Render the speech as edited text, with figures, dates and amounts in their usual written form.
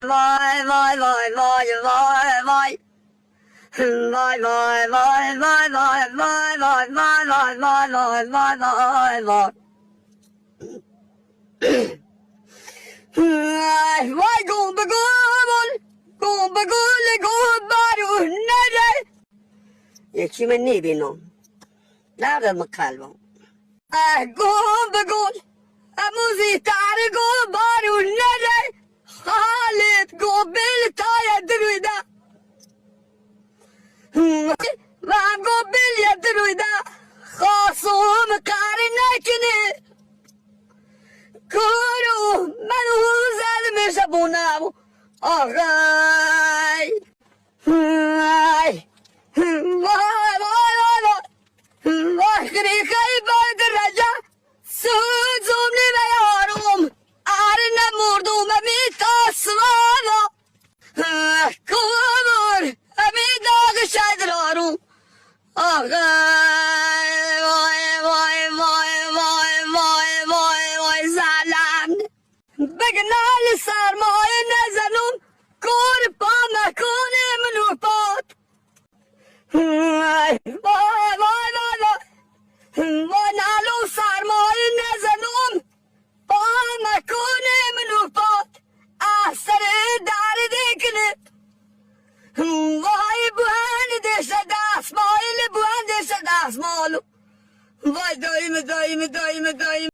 Vay vay vay vay vay vay. Vay vay vay vay vay vay vay vay vay vay vay vay vay vay. Vay gubbe gubbel, gubbe gulle gubbar och nere. یکی من نبینم نردم مقلبم گوبه گل موزی تر گوبار و نره خالد گوبل تای درویده و گوبل یا درویده خاصم کار نکنه کارو منو زد میشبونم آغای آخری خیلی درجه سوزم نمیارم آره نمردم امی تاسوانا کمر امی داغ شدرارم آخای وای وای وای وای وای وای وای زلم بگنال سرمایه نزنم کور پا مکونه منو پات وای وای وای وای نالو سرمایه نزنم با مکونه منو پات اثر در دیکنه وای بوهن دست دست مایل بوهن دست دست مالو وای دایم